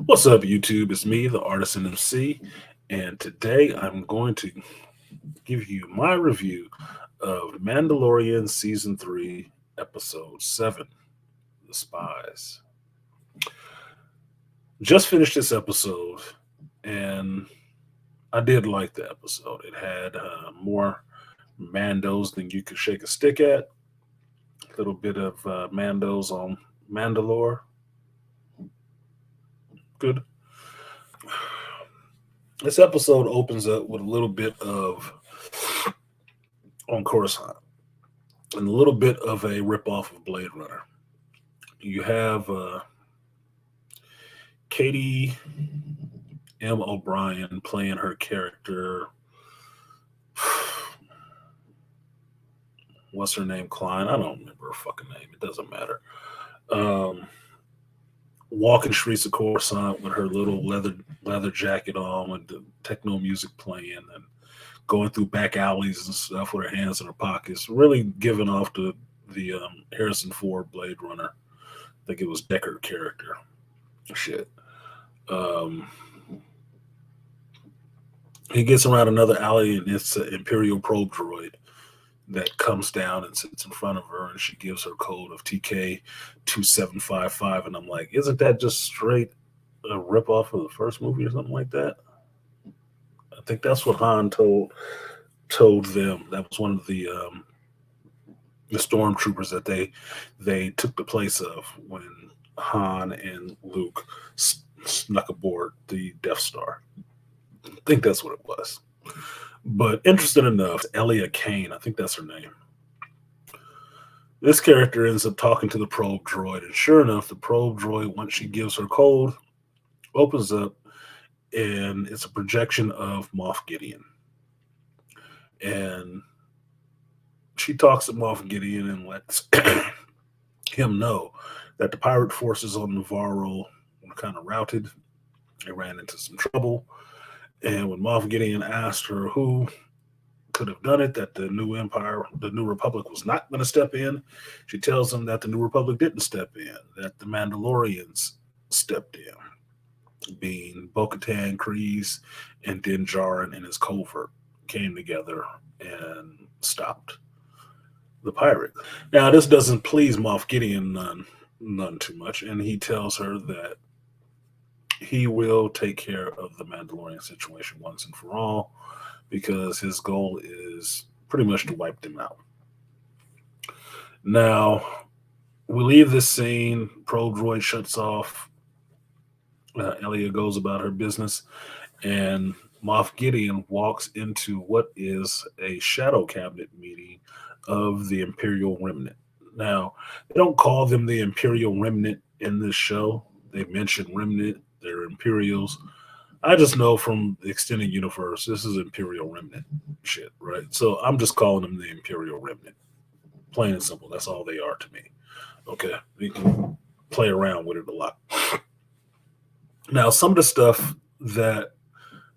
What's up, YouTube? It's me, the Artisan MC, and today I'm going to give you my review of Mandalorian Season 3, Episode 7, The Spies. Just finished this episode, and I did like the episode. It had more Mandos than you could shake a stick at, a little bit of Mandos on Mandalore. Good. This episode opens up with a little bit of on Coruscant and a little bit of a ripoff of Blade Runner. You have Katie M. O'Brien playing her character. What's her name? Klein? I don't remember her fucking name. It doesn't matter. Walking streets of Coruscant with her little leather jacket on, with the techno music playing, and going through back alleys and stuff with her hands in her pockets, really giving off the Harrison Ford Blade Runner. I think it was Deckard character. Shit. He gets around another alley, and it's an Imperial probe droid that comes down and sits in front of her, and she gives her code of TK2755, and I'm like, isn't that just straight a ripoff of the first movie or something like that? I think that's what Han told them. That was one of the stormtroopers that they took the place of when Han and Luke snuck aboard the Death Star. I think that's what it was. But interesting enough, Elia Kane, I think that's her name. This character ends up talking to the probe droid, and sure enough, the probe droid, once she gives her code, opens up, and it's a projection of Moff Gideon. And she talks to Moff Gideon and lets him know that the pirate forces on Navarro were kind of routed. They ran into some trouble. And when Moff Gideon asked her who could have done it, that the new Empire, the New Republic was not going to step in, she tells him that the New Republic didn't step in, that the Mandalorians stepped in, being Bo-Katan, Kryze, and Din Djarin and his covert came together and stopped the pirate. Now, this doesn't please Moff Gideon none too much, and he tells her that he will take care of the Mandalorian situation once and for all, because his goal is pretty much to wipe them out. Now, we leave this scene. Probe droid shuts off. Elia goes about her business, and Moff Gideon walks into what is a shadow cabinet meeting of the Imperial Remnant. Now, they don't call them the Imperial Remnant in this show. They mention Remnant. They're Imperials. I just know from the extended universe, this is Imperial Remnant shit, right? So I'm just calling them the Imperial Remnant. Plain and simple. That's all they are to me. Okay? You can play around with it a lot. Now, some of the stuff that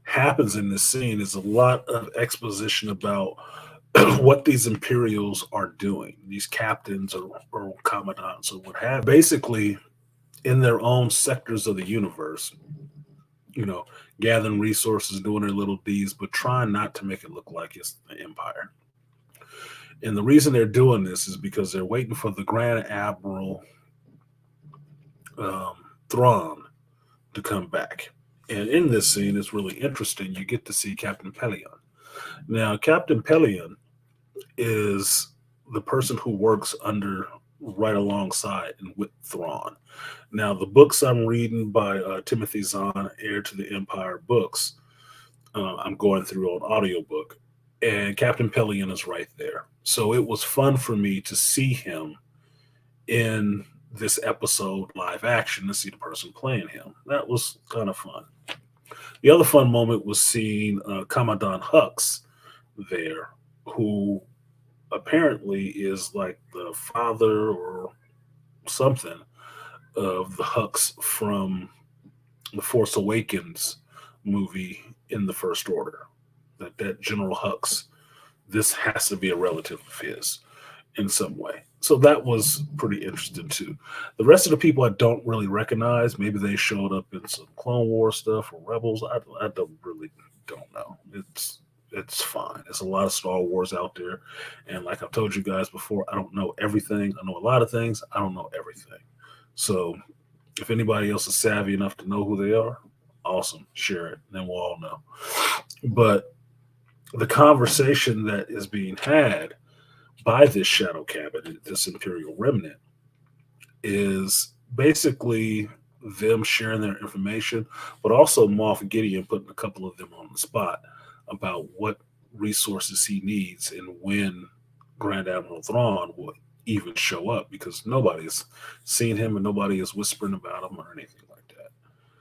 happens in this scene is a lot of exposition about what these Imperials are doing. These captains or commandants or what have. Basically, in their own sectors of the universe, gathering resources, doing their little deeds, but trying not to make it look like it's the Empire. And the reason they're doing this is because they're waiting for the Grand Admiral Thrawn to come back. And in this scene, it's really interesting. You get to see Captain Pellaeon. Now, Captain Pellaeon is the person who works right alongside and with Thrawn. Now, the books I'm reading by Timothy Zahn, Heir to the Empire books, I'm going through on audiobook, and Captain Pellaeon is right there. So it was fun for me to see him in this episode live action, to see the person playing him. That was kind of fun. The other fun moment was seeing Commandant Hux there, who apparently is like the father or something of the Hux from the Force Awakens movie in the First Order. That General Hux, this has to be a relative of his. in some way. So that was pretty interesting too. The rest of the people I don't really recognize. Maybe they showed up in some Clone War stuff or Rebels. I don't know. It's fine. There's a lot of Star Wars out there, and like I've told you guys before, I don't know everything. I know a lot of things. I don't know everything. So if anybody else is savvy enough to know who they are, awesome. Share it, then we'll all know. But the conversation that is being had by this shadow cabinet, this Imperial remnant, is basically them sharing their information, but also Moff Gideon putting a couple of them on the spot about what resources he needs and when Grand Admiral Thrawn would even show up, because nobody's seen him and nobody is whispering about him or anything like that.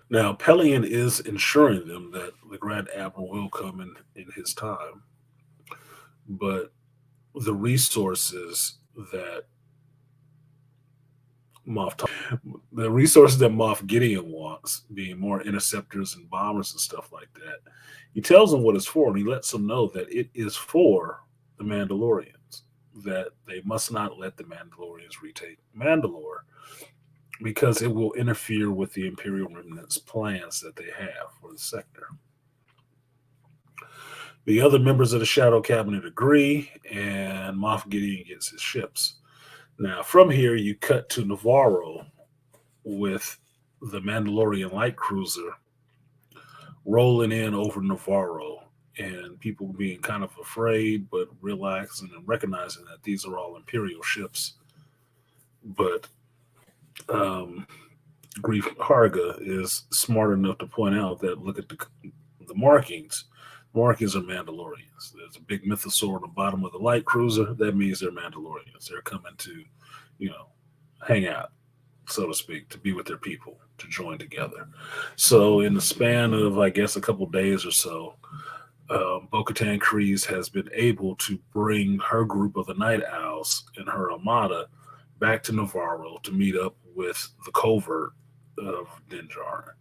Now, Pelion is ensuring them that the Grand Admiral will come in his time, but the resources that Moff the resources that Moff Gideon wants, being more interceptors and bombers and stuff like that, he tells them what it's for, and he lets them know that it is for the Mandalorians, that they must not let the Mandalorians retake Mandalore because it will interfere with the Imperial Remnant's plans that they have for the sector. The other members of the Shadow Cabinet agree, and Moff Gideon gets his ships. Now, from here, you cut to Navarro with the Mandalorian light cruiser rolling in over Navarro, and people being kind of afraid, but realizing and recognizing that these are all Imperial ships. But Grief Harga is smart enough to point out that look at the markings. Markings are Mandalorians. There's a big mythosaur on the bottom of the light cruiser. That means they're Mandalorians. They're coming to, hang out, so to speak, to be with their people, to join together. So in the span of, I guess, a couple days or so, Bo-Katan Kryze has been able to bring her group of the Night Owls and her armada back to Navarro to meet up with the covert of Dinjar,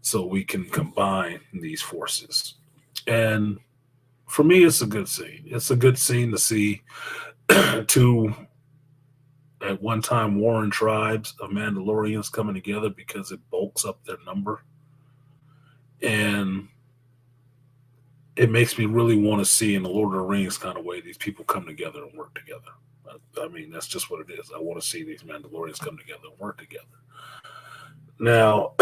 so we can combine these forces. And for me, it's a good scene. It's a good scene to see two at one time warring tribes of Mandalorians coming together, because it bulks up their number. And it makes me really want to see, in the Lord of the Rings kind of way, these people come together and work together. I mean, that's just what it is. I want to see these Mandalorians come together and work together. Now,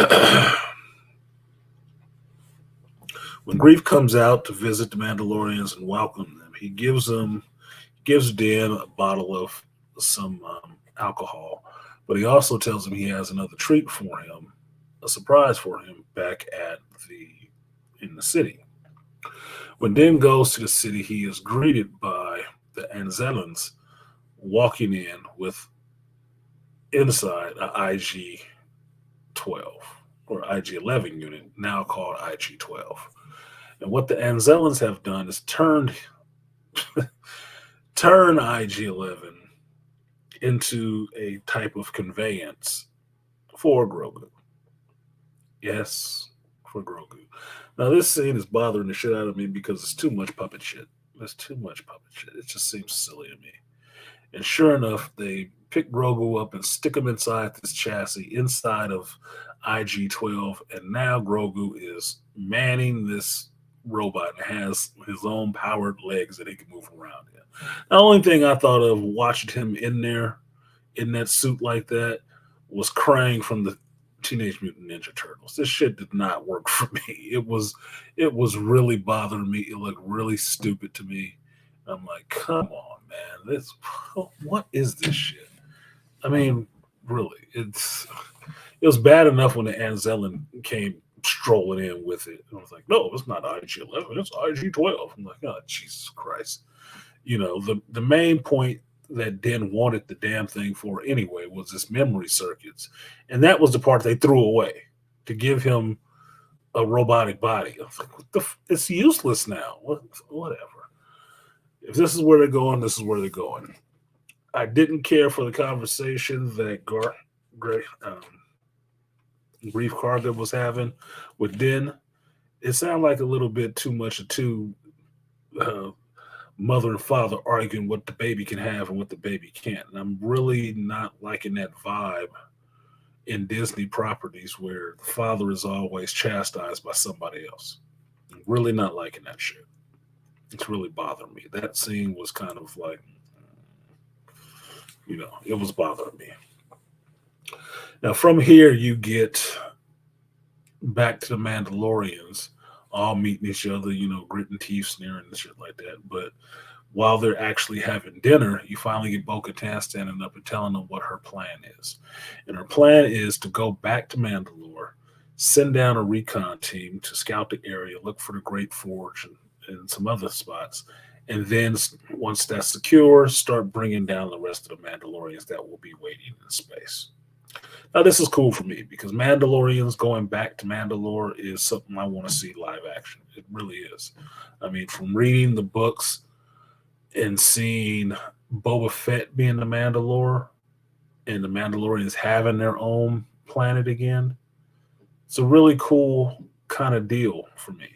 when Grief comes out to visit the Mandalorians and welcome them, he gives Dan a bottle of some alcohol, but he also tells him he has another treat for him, a surprise for him back in the city. When Dan goes to the city, he is greeted by the Anzellans walking in with inside a IG-12 or IG-11 unit, now called IG-12. And what the Anzellans have done is turn IG-11 into a type of conveyance for Grogu. Yes, for Grogu. Now, this scene is bothering the shit out of me because it's too much puppet shit. There's too much puppet shit. It just seems silly to me. And sure enough, they pick Grogu up and stick him inside this chassis, inside of IG-12, and now Grogu is manning this robot and has his own powered legs that he can move around in. The only thing I thought of watching him in there, in that suit like that, was Krang from the Teenage Mutant Ninja Turtles. This shit did not work for me. It was really bothering me. It looked really stupid to me. I'm like, come on, man. What is this shit? I mean, really, it was bad enough when the Anzellan came strolling in with it. I was like, no, it's not IG-11, it's IG-12. I'm like, oh, Jesus Christ. The main point that Den wanted the damn thing for anyway was this memory circuits. And that was the part they threw away to give him a robotic body. I was like, it's useless now. Whatever. If this is where they're going, this is where they're going. I didn't care for the conversation that Grief Karga was having with Den. It sounded like a little bit too much of two mother and father arguing what the baby can have and what the baby can't. And I'm really not liking that vibe in Disney properties where the father is always chastised by somebody else. I'm really not liking that shit. It's really bothering me. That scene was kind of like, it was bothering me. Now, from here, you get back to the Mandalorians all meeting each other, gritting teeth, sneering and shit like that. But while they're actually having dinner, you finally get Bo Katan standing up and telling them what her plan is. And her plan is to go back to Mandalore, send down a recon team to scout the area, look for the Great Forge and some other spots. And then once that's secure, start bringing down the rest of the Mandalorians that will be waiting in space. Now, this is cool for me because Mandalorians going back to Mandalore is something I want to see live action. It really is. I mean, from reading the books and seeing Boba Fett being the Mandalore and the Mandalorians having their own planet again, it's a really cool kind of deal for me.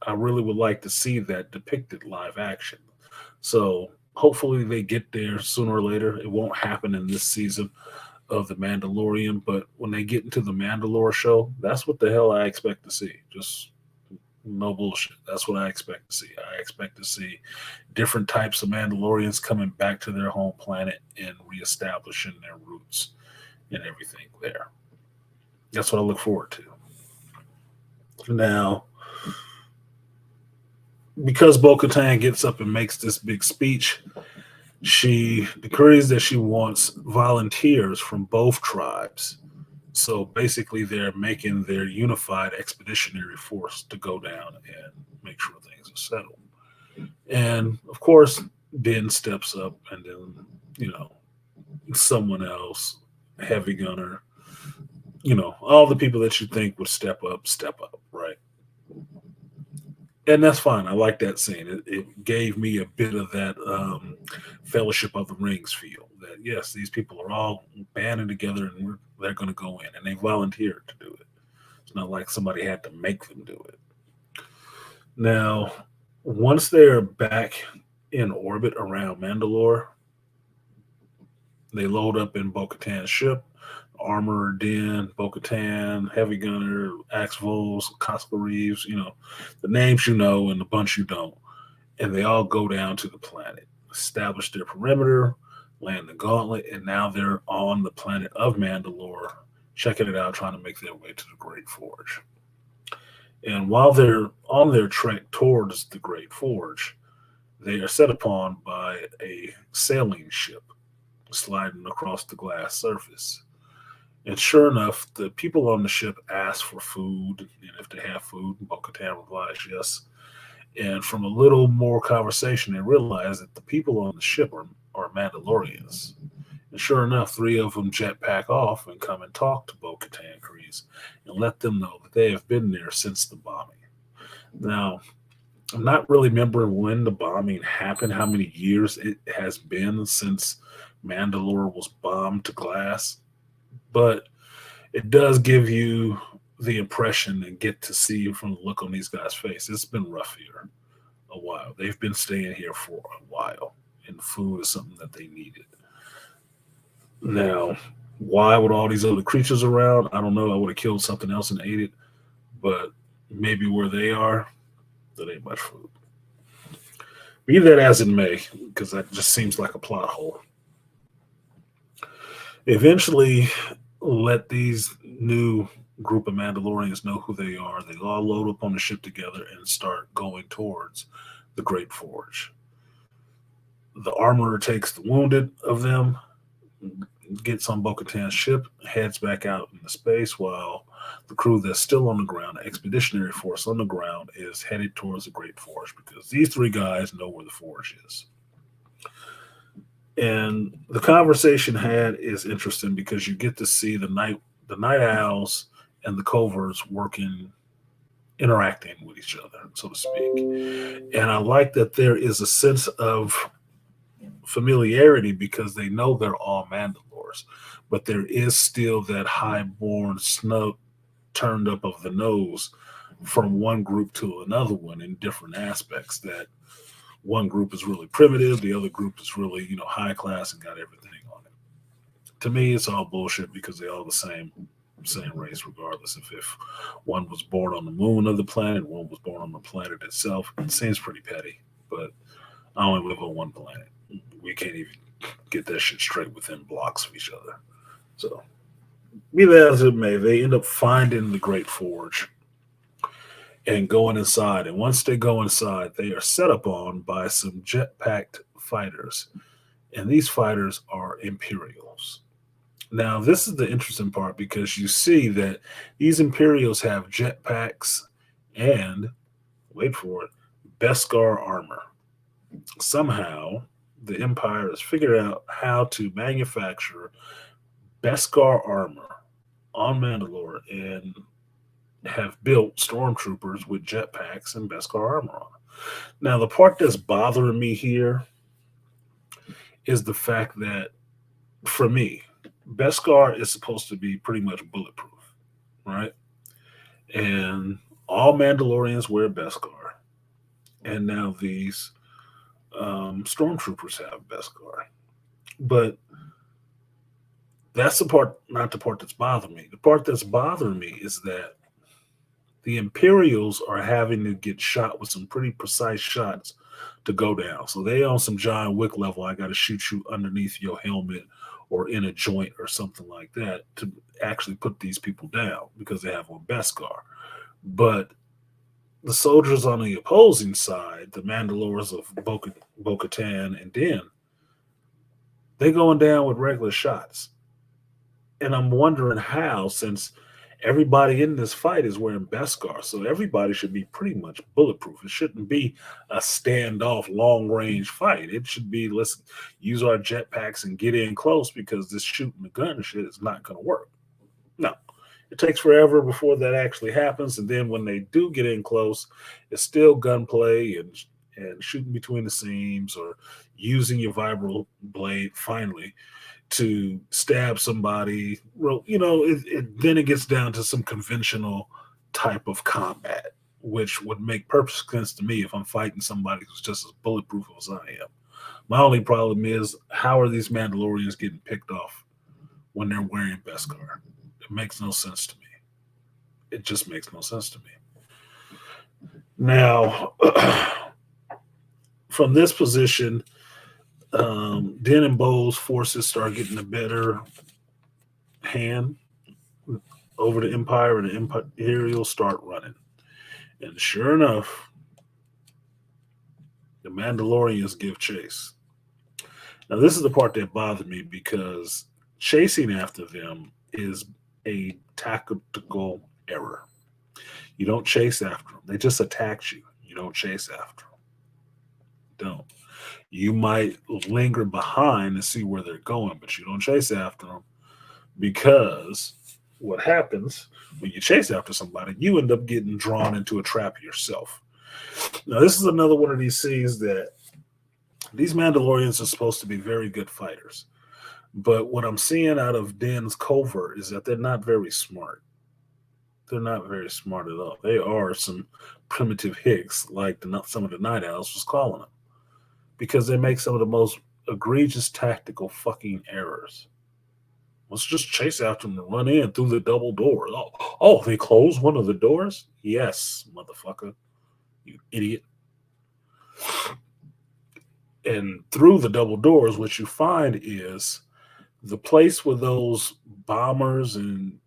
I really would like to see that depicted live action. So hopefully they get there sooner or later. It won't happen in this season of The Mandalorian, but when they get into the Mandalore show, that's what the hell I expect to see. Just no bullshit. That's what I expect to see. I expect to see different types of Mandalorians coming back to their home planet and reestablishing their roots and everything there. That's what I look forward to. Now, because Bo Katan gets up and makes this big speech, she decrees that she wants volunteers from both tribes. So basically, they're making their unified expeditionary force to go down and make sure things are settled. And of course, Din steps up, and then, someone else, Heavy Gunner, all the people that you think would step up, right? And that's fine. I like that scene. It gave me a bit of that Fellowship of the Rings feel. That yes, these people are all banding together and they're going to go in, and they volunteered to do it. It's not like somebody had to make them do it. Now, once they're back in orbit around Mandalore, they load up in Bo-Katan's ship. Armor, Din, Bo-Katan, Heavy Gunner, Axe Voles, Costco Reeves, the names you know and the bunch you don't. And they all go down to the planet, establish their perimeter, land the gauntlet, and now they're on the planet of Mandalore, checking it out, trying to make their way to the Great Forge. And while they're on their trek towards the Great Forge, they are set upon by a sailing ship sliding across the glass surface. And sure enough, the people on the ship ask for food, and if they have food, Bo-Katan replies yes. And from a little more conversation, they realize that the people on the ship are Mandalorians. And sure enough, three of them jetpack off and come and talk to Bo-Katan Kryze and let them know that they have been there since the bombing. Now, I'm not really remembering when the bombing happened, how many years it has been since Mandalore was bombed to glass, but it does give you the impression and get to see from the look on these guys' face. It's been rough here a while. They've been staying here for a while, and food is something that they needed. Now, why would all these other creatures around? I don't know. I would have killed something else and ate it, but maybe where they are, there ain't much food. Be that as it may, because that just seems like a plot hole. Eventually, let these new group of Mandalorians know who they are. They all load up on the ship together and start going towards the Great Forge. The armorer takes the wounded of them, gets on Bo-Katan's ship, heads back out into space, while the crew that's still on the ground, the expeditionary force on the ground, is headed towards the Great Forge because these three guys know where the forge is. And the conversation had is interesting because you get to see the night owls and the coverts interacting with each other, so to speak. And I like that there is a sense of familiarity because they know they're all Mandalores, but there is still that high-born snub turned up of the nose from one group to another one in different aspects that One group is really primitive, the other group is really, high class and got everything on it. To me, it's all bullshit because they're all the same race, regardless if one was born on the moon of the planet, one was born on the planet itself. It seems pretty petty, but I only live on one planet. We can't even get that shit straight within blocks of each other. So, be that as it may, they end up finding the Great Forge and going inside. And once they go inside, they are set upon by some jet-packed fighters. And these fighters are Imperials. Now, this is the interesting part because you see that these Imperials have jetpacks and, wait for it, Beskar armor. Somehow, the Empire has figured out how to manufacture Beskar armor on Mandalore and have built stormtroopers with jetpacks and Beskar armor on. Now, the part that's bothering me here is the fact that, for me, Beskar is supposed to be pretty much bulletproof, right? And all Mandalorians wear Beskar. And now these stormtroopers have Beskar. But that's the part, not the part that's bothering me. The part that's bothering me is that the Imperials are having to get shot with some pretty precise shots to go down. So they on some John Wick level. I got to shoot you underneath your helmet or in a joint or something like that to actually put these people down because they have on Beskar. But the soldiers on the opposing side, the Mandalorians of Bo-Katan and Din, they going down with regular shots. And I'm wondering how, since everybody in this fight is wearing Beskar, so everybody should be pretty much bulletproof. It shouldn't be a standoff, long range fight. It should be, let's use our jetpacks and get in close because this shooting the gun shit is not going to work. No, it takes forever before that actually happens, and then when they do get in close, it's still gunplay and shooting between the seams or using your vibro blade finally to stab somebody. Well, then it gets down to some conventional type of combat, which would make perfect sense to me if I'm fighting somebody who's just as bulletproof as I am. My only problem is, how are these Mandalorians getting picked off when they're wearing Beskar? It makes no sense to me. It just makes no sense to me. Now, from this position, Din and Bo's forces start getting a better hand over the Empire, and the Imperials start running. And sure enough, the Mandalorians give chase. Now, this is the part that bothered me because chasing after them is a tactical error. You don't chase after them. They just attack you. You don't chase after them. Don't. You might linger behind and see where they're going, but you don't chase after them, because what happens when you chase after somebody, you end up getting drawn into a trap yourself. Now, this is another one of these scenes that these Mandalorians are supposed to be very good fighters. But what I'm seeing out of Din's covert is that they're not very smart. They're not very smart at all. They are some primitive hicks, like some of the Night Owls was calling them, because they make some of the most egregious tactical fucking errors. Let's just chase after them and run in through the double doors. Oh, they closed one of the doors? Yes, motherfucker. You idiot. And through the double doors, what you find is the place where those bombers and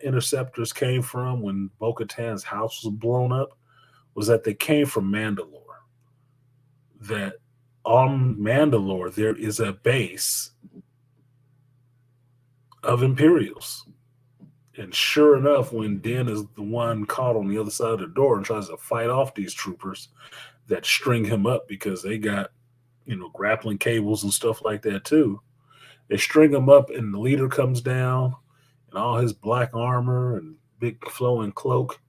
interceptors came from when Bo-Katan's house was blown up was that they came from Mandalore. That on Mandalore, there is a base of Imperials. And sure enough, when Din is the one caught on the other side of the door and tries to fight off these troopers that string him up because they got, grappling cables and stuff like that too. They string him up and the leader comes down in all his black armor and big flowing cloak,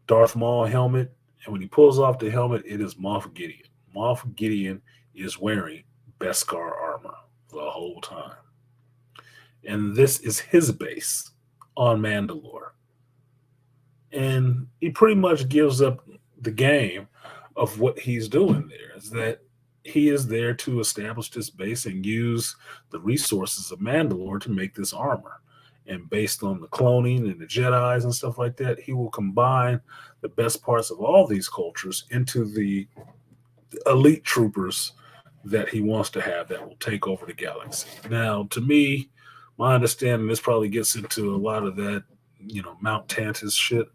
Darth Maul helmet. And when he pulls off the helmet, it is Moff Gideon. Moff Gideon is wearing Beskar armor the whole time. And this is his base on Mandalore. And he pretty much gives up the game of what he's doing there is that he is there to establish this base and use the resources of Mandalore to make this armor. And based on the cloning and the Jedi's and stuff like that, he will combine the best parts of all these cultures into the elite troopers that he wants to have that will take over the galaxy. Now, to me, my understanding, this probably gets into a lot of that, Mount Tantus shit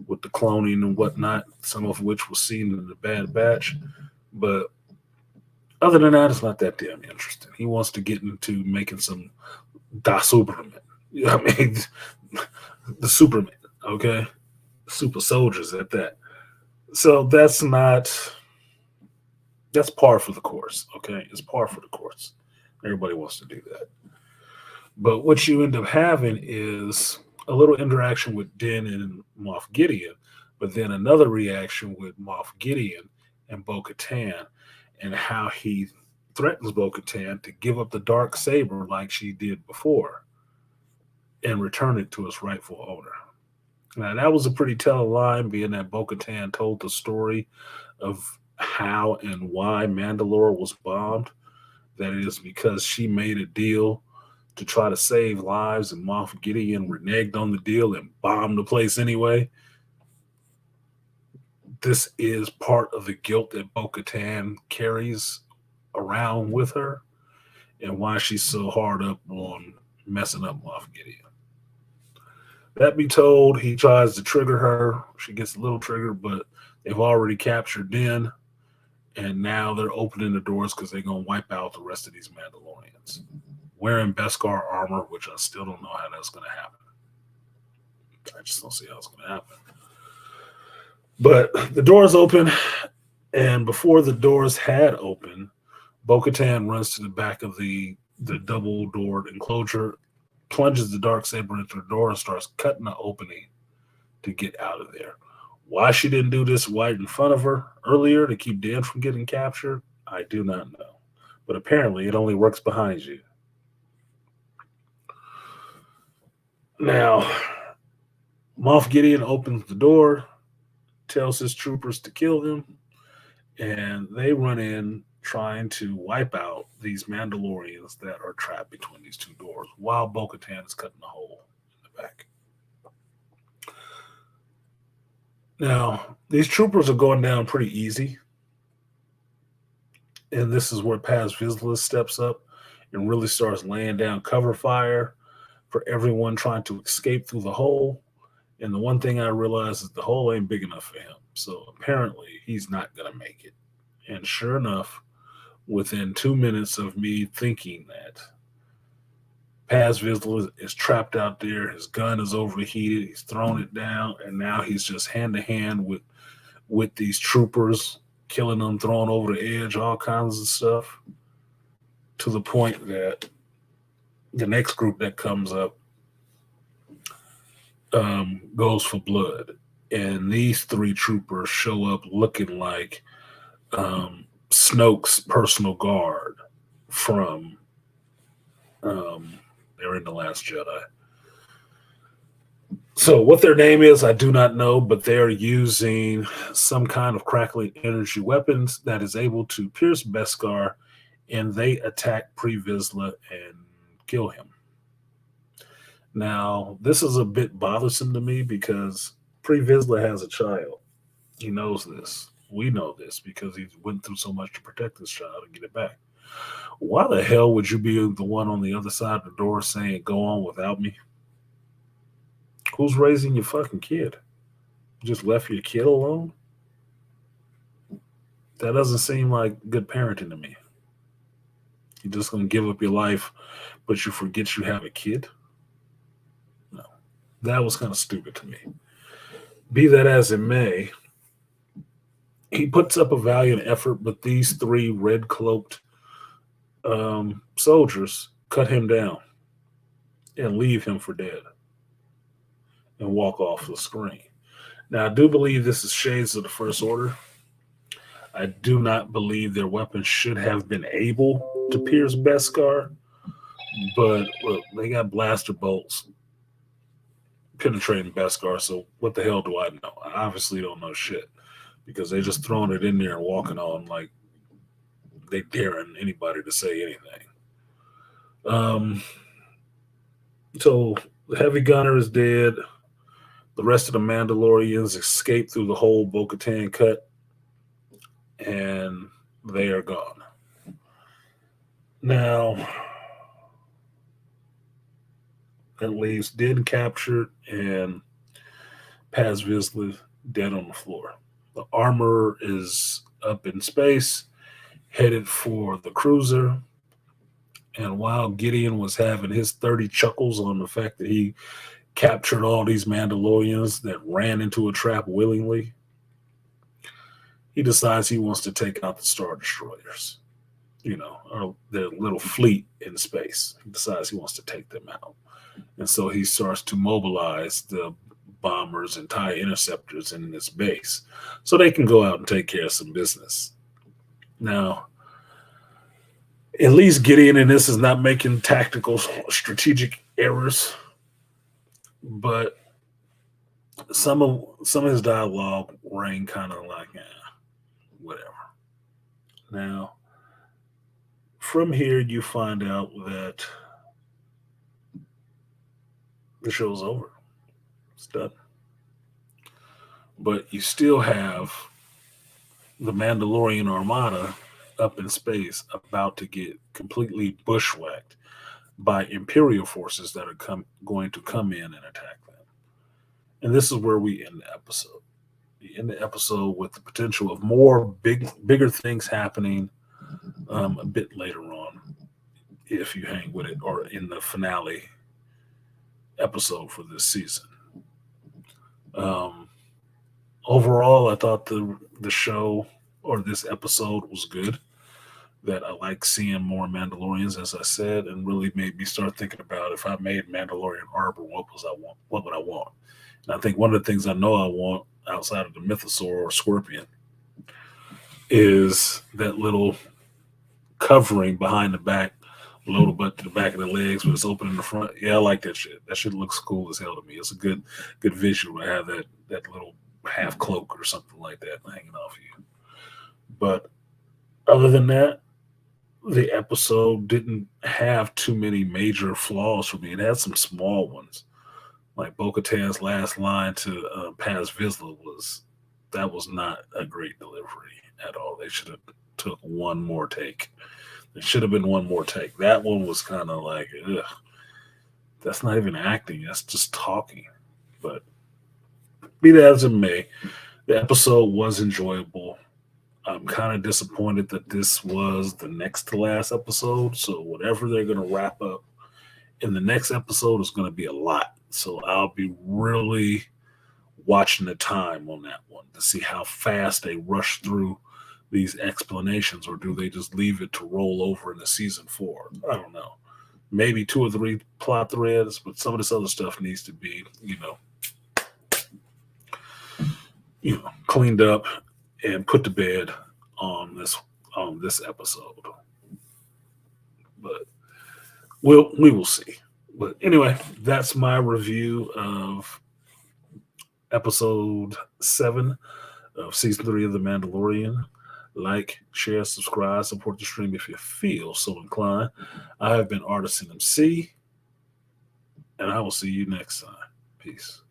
with the cloning and whatnot, some of which was seen in the Bad Batch. But other than that, it's not that damn interesting. He wants to get into making some Da Superman. I mean, the Superman, okay? Super soldiers at that. So that's par for the course, okay? It's par for the course. Everybody wants to do that. But what you end up having is a little interaction with Din and Moff Gideon, but then another reaction with Moff Gideon and Bo-Katan, and how he threatens Bo-Katan to give up the dark saber like she did before and return it to its rightful owner. Now, that was a pretty telling line, being that Bo-Katan told the story of how and why Mandalore was bombed. That is because she made a deal to try to save lives, and Moff Gideon reneged on the deal and bombed the place anyway. This is part of the guilt that Bo-Katan carries around with her, and why she's so hard up on messing up Moff Gideon. That be told, he tries to trigger her. She gets a little triggered, but they've already captured Din, and now they're opening the doors because they're going to wipe out the rest of these Mandalorians wearing Beskar armor, which I still don't know how that's going to happen. I just don't see how it's going to happen. But the doors open, and before the doors had opened, Bo-Katan runs to the back of the double-doored enclosure, plunges the darksaber into the door, and starts cutting the opening to get out of there. Why she didn't do this right in front of her earlier to keep Dan from getting captured, I do not know. But apparently it only works behind you. Now, Moff Gideon opens the door, tells his troopers to kill them, and they run in trying to wipe out these Mandalorians that are trapped between these two doors while Bo-Katan is cutting a hole in the back. Now, these troopers are going down pretty easy, and this is where Paz Vizsla steps up and really starts laying down cover fire for everyone trying to escape through the hole. And the one thing I realized is the hole ain't big enough for him. So apparently he's not going to make it. And sure enough, within 2 minutes of me thinking that Paz Vizsla is trapped out there, his gun is overheated, he's thrown it down, and now he's just hand to hand with these troopers, killing them, throwing over the edge, all kinds of stuff, to the point that the next group that comes up goes for blood. And these three troopers show up looking like Snoke's personal guard from they're in The Last Jedi. So what their name is, I do not know, but they're using some kind of crackling energy weapons that is able to pierce Beskar, and they attack Pre Vizsla and kill him. Now, this is a bit bothersome to me because Pre Vizsla has a child. He knows this. We know this because he went through so much to protect this child and get it back. Why the hell would you be the one on the other side of the door saying, "Go on without me"? Who's raising your fucking kid? You just left your kid alone? That doesn't seem like good parenting to me. You're just going to give up your life, but you forget you have a kid? No. That was kind of stupid to me. Be that as it may, he puts up a valiant effort, but these three red-cloaked soldiers cut him down and leave him for dead and walk off the screen. Now, I do believe this is shades of the First Order. I do not believe their weapons should have been able to pierce Beskar, but look, they got blaster bolts penetrating Beskar, so what the hell do I know? I obviously don't know shit. because they just throwing it in there and walking on like they daring anybody to say anything. Um, so the heavy gunner is dead. The rest of the Mandalorians escape through the whole Bo-Katan cut, and they are gone. Now, that leaves Din captured and Paz Vizsla dead on the floor. The armor is up in space, headed for the cruiser. And while Gideon was having his 30 chuckles on the fact that he captured all these Mandalorians that ran into a trap willingly, he decides he wants to take out the Star Destroyers, or their little fleet in space. He decides he wants to take them out. And so he starts to mobilize the bombers and TIE interceptors in this base so they can go out and take care of some business. Now, at least Gideon in this is not making tactical strategic errors, but some of his dialogue rang kind of like, whatever. Now, from here, you find out that the show's over. It's done. But you still have the Mandalorian Armada up in space about to get completely bushwhacked by Imperial forces that are going to come in and attack them. And this is where we end the episode. We end the episode with the potential of more bigger things happening a bit later on, if you hang with it, or in the finale episode for this season. Overall, I thought the show or this episode was good. That I like seeing more Mandalorians, as I said, and really made me start thinking about if I made Mandalorian armor, what would I want? And I think one of the things I know I want outside of the Mythosaur or Scorpion is that little covering behind the back, below the butt to the back of the legs, when it's open in the front. Yeah, I like that shit. That shit looks cool as hell to me. It's a good visual to have that little half cloak or something like that hanging off you. But other than that, the episode didn't have too many major flaws for me. It had some small ones, like Bo-Katan's last line to Paz Vizsla was not a great delivery at all. They should have took one more take. There should have been one more take. That one was kind of like, ugh, that's not even acting. That's just talking. But be that as it may, the episode was enjoyable. I'm kind of disappointed that this was the next to last episode. So whatever they're going to wrap up in the next episode is going to be a lot. So I'll be really watching the time on that one to see how fast they rush through these explanations, or do they just leave it to roll over into season 4? I don't know. Maybe 2 or 3 plot threads, but some of this other stuff needs to be, cleaned up and put to bed on this episode. But we will see. But anyway, that's my review of episode 7 of season 3 of The Mandalorian. Like, share, subscribe, support the stream if you feel so inclined. I have been artisanmc, and I will see you next time. Peace.